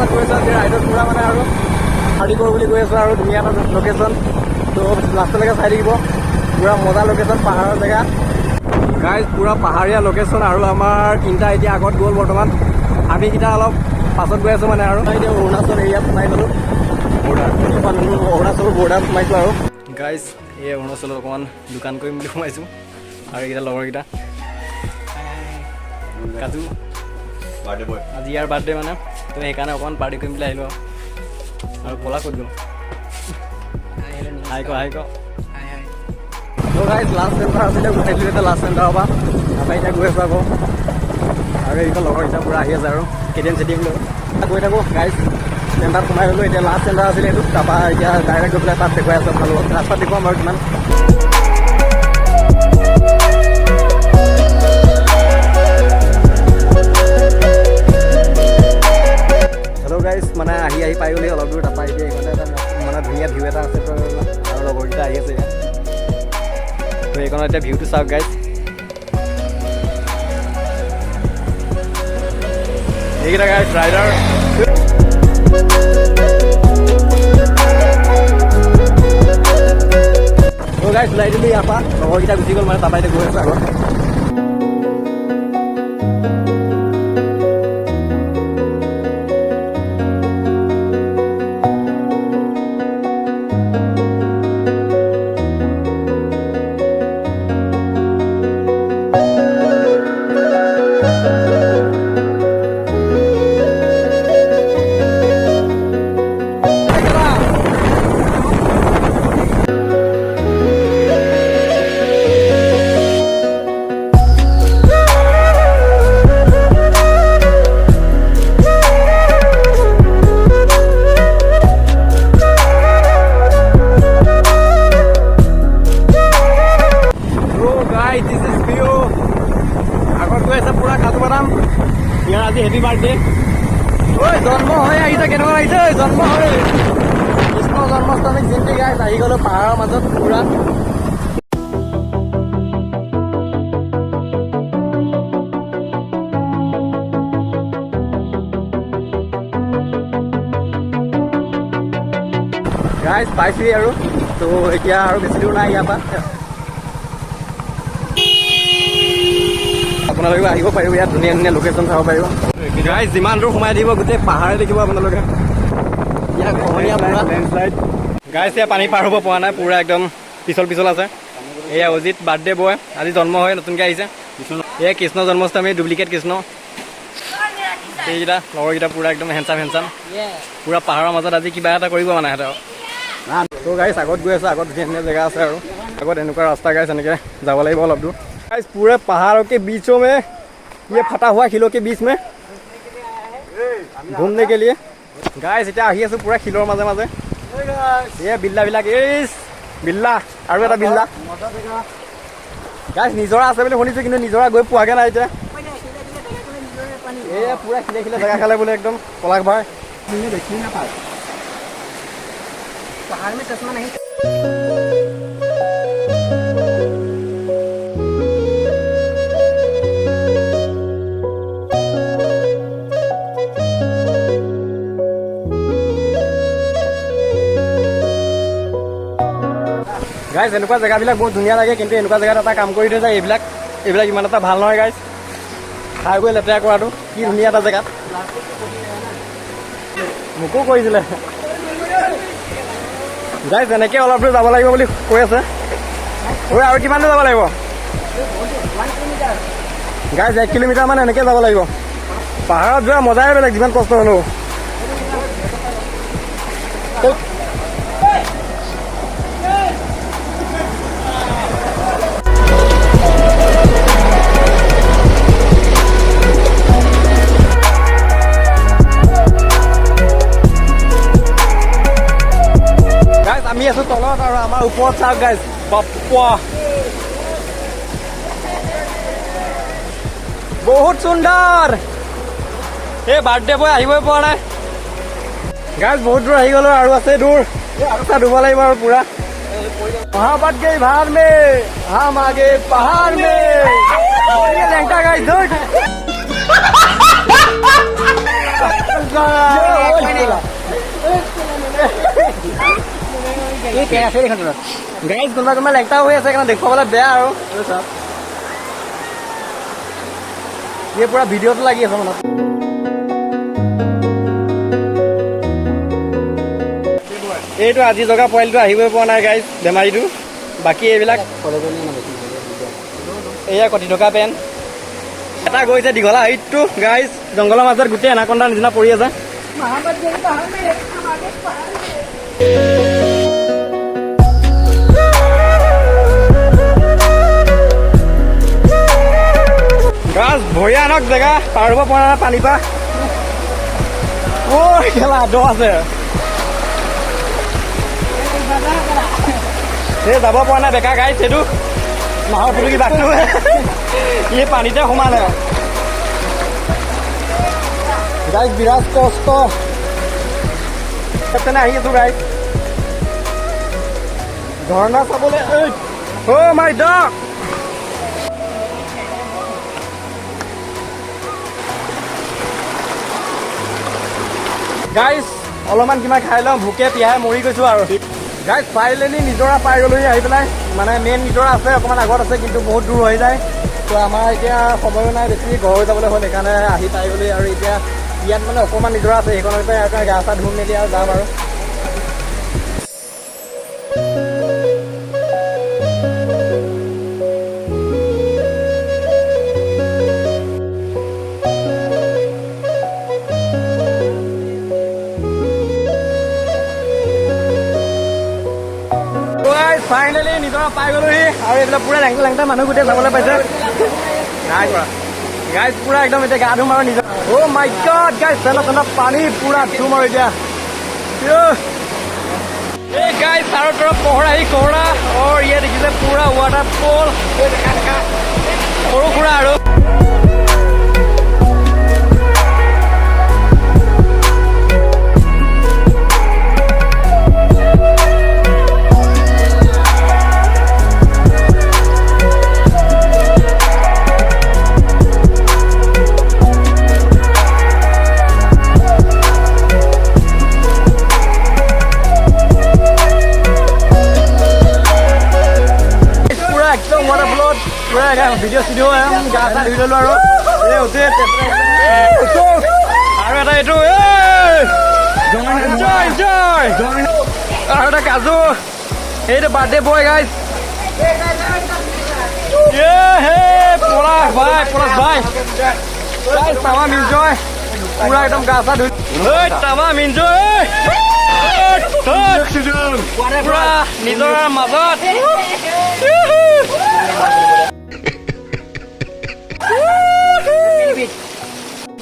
এটা গৈ আছোঁ আজি ৰাইডত পুৰা মানে আৰু পাৰ্টি কৰোঁ বুলি কৈ আছোঁ আৰু ধুনীয়া এটা লোকেশ্যন। তো লাষ্টলৈকে চাই থাকিব, পুৰা মজা লোকেশ্যন, পাহাৰৰ জেগা গাইজ, পুৰা পাহাৰীয়া লোকেশ্যন। আৰু আমাৰ তিনিটা এতিয়া আগত গ'ল বৰ্তমান, আমিকেইটা অলপ পাছত গৈ আছোঁ মানে। আৰু এতিয়া অৰুণাচল এৰিয়াত সোমাই গ'লোঁ, অৰুণাচলৰ বৰ্ডাৰত সোমাইছোঁ আৰু গাইজ। এই অৰুণাচলত অকণমান দোকান কৰিম বুলি সোমাইছোঁ আৰু এইকেইটা লগৰকেইটা কাজু আজি ইয়াৰ বাৰ্থডে মানে, তো সেইকাৰণে অকণমান পাৰ্টি কৰিম বুলি আহিলোঁ আৰু পলা ক'ত গ'ল হাই ক গাইজ। লাষ্ট চেণ্টাৰ আছিলে, উঠাই দিলোঁ এতিয়া লাষ্ট চেণ্টাৰৰ পৰা। তাৰপৰা এতিয়া গৈ আছোঁ আকৌ, আৰু এইখন লগৰকেইটা পূৰা আহি আছে আৰু কেটিএম চেটিএম লৈ গৈ থাকোঁ গাইজ। চেণ্টাৰত সোমাই গ'লোঁ, এতিয়া লাষ্ট চেণ্টাৰ আছিলে এইটো। তাৰপৰা এতিয়া ডাইৰেক্ট গৈ পেলাই তাত দেখুৱাই আছোঁ আপোনালোকক, ৰাস্তাত দেখুৱাম বাৰু কিমান। হেল্ল' গাইজ, মানে আহি পাই গ'লি অলপ দূৰ। তাৰপৰা এতিয়া এইখনতে এটা মানে ধুনীয়া ভিউ এটা আছে, আৰু লগৰকেইটা আহি আছে ইয়াত। তো এইখনত এতিয়া ভিউটো চাওক গাইজ, এইকেইটা গাইজ ৰাইডাৰ। গাইজ ওলাই দিলোঁ ইয়াৰ পৰা, লগৰকেইটা গুচি গ'ল মানে, তাৰপৰা এতিয়া গৈ আছোঁ আগত। আজি হেপী বাৰ্থডে। ঐ জন্ম হৈ আহিছে, কেনেকুৱা লাগিছে? জন্ম হৈ কৃষ্ণ জন্মাষ্টমীক জিন্তি গাইজ আহি গ'লোঁ পাহাৰৰ মাজত পুৰা। গাইজ পাইছোঁহি আৰু, তো এতিয়া আৰু বেছি দূৰ নাই ইয়াৰ পৰা। আপোনালোকে আহিব পাৰিব, ইয়াত ধুনীয়া ধুনীয়া লোকেশ্যন চাব পাৰিব গাইজ। যিমান দূৰ সোমাই দিব গোটেই পাহাৰে দেখিব আপোনালোকে। ইয়াত খহনীয়া পুৰা লেণ্ডশ্লাইড গাইজ। ইয়াত পানী পাৰ হ'ব পৰা নাই, পুৰা একদম পিছল আছে। এয়া অজিত বাৰ্থডে বয়, আজি জন্ম হৈ নতুনকৈ আহিছে। এয়া কৃষ্ণ জন্মাষ্টমী ডুপ্লিকেট কৃষ্ণ। এইকেইটা লগৰকেইটা পুৰা একদম হেণ্ডচাম পুৰা পাহাৰৰ মাজত আজি কিবা এটা কৰিব মানে সিহঁতে। তো গাইজ আগত গৈ আছে, আগত ধুনীয়া ধুনীয়া জেগা আছে আৰু আগত এনেকুৱা ৰাস্তা গাইজ, এনেকৈ যাব লাগিব অলপ দূৰ गाइस। पूरे पहाड़ों के बीचों में ये फटा हुआ खिलों के बीच में घूमने के लिए गाइस। इतना आহি আছো पूरा खिलोर माजे माजे। ये बिल्ला बिल्ला আৰু এটা बिल्ला गाइस। নিজৰা আছে বুলি শুনিছো, কিন্তু নিজৰা গৈ পোৱাগে নাই এতিয়া। এই पूरा खिले जगह खाले बोले एकदम पलाक भाई देखी ना पास पहाड़ में चश्मा नहीं। গাইজ এনেকুৱা জেগাবিলাক বহুত ধুনীয়া লাগে, কিন্তু এনেকুৱা জেগাত এটা কাম কৰি থৈ যায়, এইবিলাক ইমান এটা ভাল নহয় গাইজ। খাই গৈ লেতেৰা কৰাটো। কি ধুনীয়া এটা জেগাত মোকো কৰিছিলে গাইজ। এনেকৈ অলপ দূৰ যাব লাগিব বুলি কৈ আছে। ঐ আৰু কিমান দূৰ যাব লাগিব গাইজ? 1 কিলোমিটাৰ মান এনেকৈ যাব লাগিব। পাহাৰত যোৱা মজাই বেলেগ, যিমান কষ্ট হ'লেও। আমি আছো তলত আৰু আমাৰ ওপৰত চাওক গাইজ, বাপ্পা বহুত সুন্দৰ। এই বাৰ্থডে বয় আহিবই পৰা নাই গাইজ, বহুত দূৰ আহি গ'লো আৰু আছে দূৰ। ৰাস্তা ধুব লাগিব আৰু পুৰা। মহাবাদ গই ভাৰ মে হাম আগে পাহাৰ মে লেংটা গাইজ। গাইজ কোনোবা কোনোবা লেগটা হৈ আছে কাৰণে দেখুৱাবলৈ বেয়া আৰু এই পুৰা ভিডিঅ'টো লাগি আছে মনত। এইটো আজি জগা পোৱালিটো আহিবই পৰা নাই গাইজ বেমাৰীটো। বাকী এইবিলাক এয়া কটি থকা পেণ্ট এটা গৈছে দীঘলা হাইটটো গাইজ জংঘলৰ মাজত গোটেই এনাকণ্ডাৰ নিচিনা পৰি আছে। গাছ ভয়ানক জেগা পাৰ হ'ব পৰা নাই পানী পা। খেলা দ আছে এই যাব পৰা নাই বেকা গাইছ সেইটো নাহৰ ফুলকি বাঘটো ই পানীতে সোমালে গাইছ বিৰাট কষ্ট তেনে আহি আছো গাইছ ঝৰ্ণা চাবলৈ। অ' মাই ডগ গাইছ অলপমান কিবা খাই লওঁ ভোকে পিয়াহে মৰি গৈছো আৰু গাইছ ফাইনেলি নিজৰা পাই গ'লোহি আহি পেলাই মানে মেইন নিজৰা আছে অকণমান আগত আছে কিন্তু বহুত দূৰ হৈ যায় তো আমাৰ এতিয়া সময়ো নাই বেছি ঘৰ হৈ যাবলৈ হ'ল সেইকাৰণে আহি পাই গ'লোহি আৰু এতিয়া ইয়াত মানে অকণমান নিজৰা আছে সেইখনতে গা চা ধুই মেলি আৰু যাম আৰু ফাইনেলি নিজৰা পাই গ'লোহি আৰু এইবিলাক পুৰা লেংটা লেংটা মানুহ গোটেই চাবলৈ পাইছে নাই কৰা গাইজ পুৰা একদম এতিয়া গা ধুম আৰু নিজৰ অ' মাই গড গাইজ চেলা চেলা পানী পুৰা ধুম আৰু এতিয়া এই গাইজ চাৰৰ তৰফ পহৰা আহি কহৰা আৰু ইয়াত দেখিছে পুৰা ৱাটাৰ ফল সৰু সুৰা আৰু ভিডিঅ' চিডিঅ' গা চা ধুই ললো আৰু আৰু এটা এইটো আৰু এটা কাজু এইটো বাৰ্থডে বয় গাইজ পলাশ ভাই তামাম ইনজয় পুৰা একদম গা চা ধুই তামাম ইনজয় পুৰা নিজৰ মাজত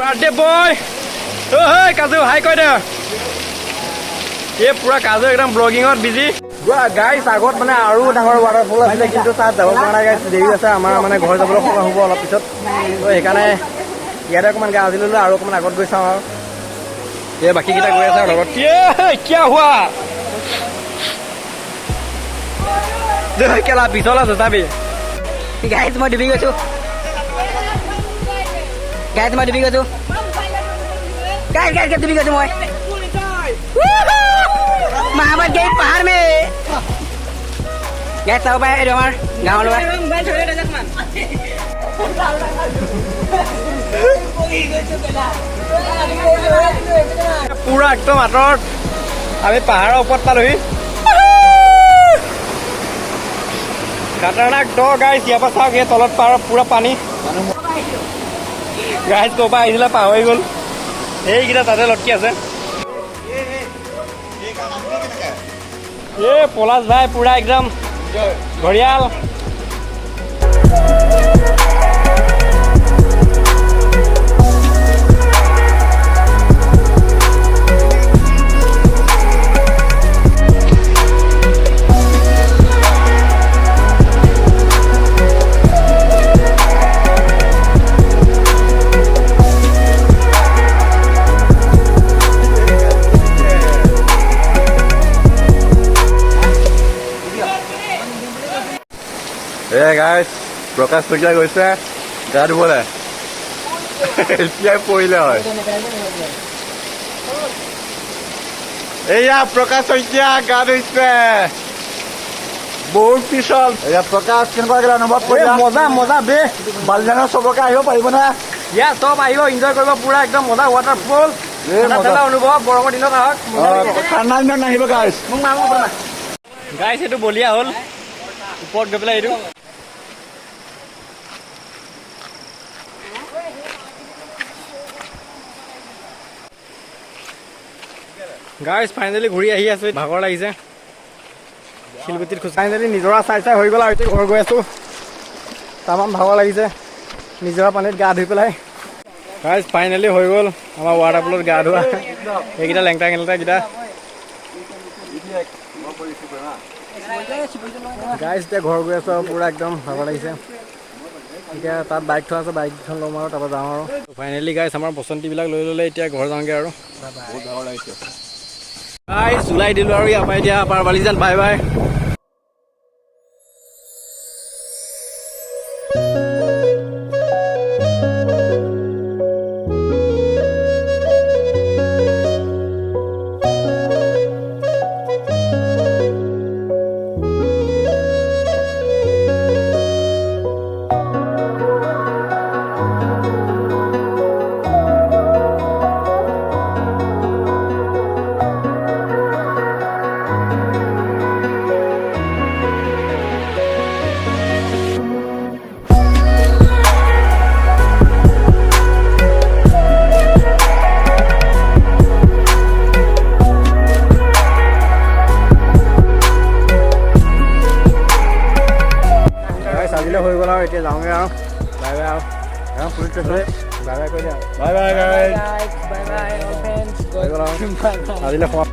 বাৰ্থডে বয় অ' কাজু হাই কৈ দে এই পুৰা কাজু একদম ব্লগিঙত বিজি গাইজ আগত মানে আৰু ডাঙৰ ৱাটাৰফল আছিলে কিন্তু তাত যাব পৰা নাই গাইজ দেৰি আছে আমাৰ মানে ঘৰ যাবলৈ সময় হ'ব অলপ পিছত সেইকাৰণে ইয়াতে অকণমান গা আজি ল'লো আৰু অকণমান আগত গৈ চাওঁ আৰু এই বাকীকেইটা গৈ আছে আৰু লগত কিয় হোৱা কেলা পিছল আছে চাবি গাইজ মই ডুবি গৈছো गाइस मैं डूबी गयो गाइस गाइस डूबी गयो मैं महाबत गई पहाड़ में गाइस सब भाई हमार गांव लोग पूरा एकदम आतৰত আমি পাহাৰৰ ওপৰত পালোহি খাতৰনাক দ গাইস ইয়াৰ পৰা চাওক এই তলত পাহাৰৰ পুৰা পানী গাইজ ক'ৰ পৰা আহিছিলে পাহৰি গ'ল এইকেইটা তাতে লটকি আছে এই পলাশ ভাই পুৰা একদম ঘৰিয়াল গাইজ প্ৰকাশ টকীয়া গৈছে গা ধুবলৈ এতিয়াই পৰিলে হয় এয়া প্ৰকাশ শইকীয়া গা ধুইছে বহুত পিছল। এয়া প্ৰকাশ কেনেকুৱা লাগিলে অনুভৱ কৰিলা? মজা মজা বে বালিজানৰ চবকে আহিব পাৰিব না? ইয়াত চব আহিব এনজয় কৰিব পুৰা একদম মজা ৱাটাৰফল অনুভৱ গৰমৰ দিনত আহক ঠাণ্ডা দিনত নাহিব গাইছ। মোক মাংস বনা গাইছ এইটো বলিয়া হ'ল ওপৰত গৈ পেলাই এইটো গাইছ ফাইনেলি ঘূৰি আহি আছো ভাগৰ লাগিছে শিলগুটিত খোজ ফাইনেলি নিজৰা চাই চাই হৈ গ'ল আৰু এতিয়া ঘৰ গৈ আছো তামাম ভাগৰ লাগিছে নিজৰা পানীত গা ধুই পেলাই গাইছ ফাইনেলি হৈ গ'ল আমাৰ ৱাটাৰফলত গা ধোৱা এইকেইটা লেংটা কেইটা গাইছ এতিয়া ঘৰ গৈ আছো আৰু পুৰা একদম ভাগৰ লাগিছে এতিয়া তাত বাইক থোৱা আছে বাইকখন ল'ম আৰু তাৰপৰা যাওঁ আৰু ফাইনেলি গাইছ আমাৰ বসন্তীবিলাক লৈ ল'লে এতিয়া ঘৰ যাওঁগৈ আৰু বহুত ভাগৰ লাগিছে গাইছ ওলাই দিলোঁ আৰু ইয়াৰ পৰা এতিয়া পাৰ বালিজান বাই বাই হৈ গ'ল আৰু এতিয়া যাওঁগৈ আৰু বাই বাই আৰু পুলিচ ষ্টেচনলৈ বাই বাই কৈ দিয়া বাই বাই গাইছ বাই বাই অল ফ্ৰেণ্ডছ আজিলৈ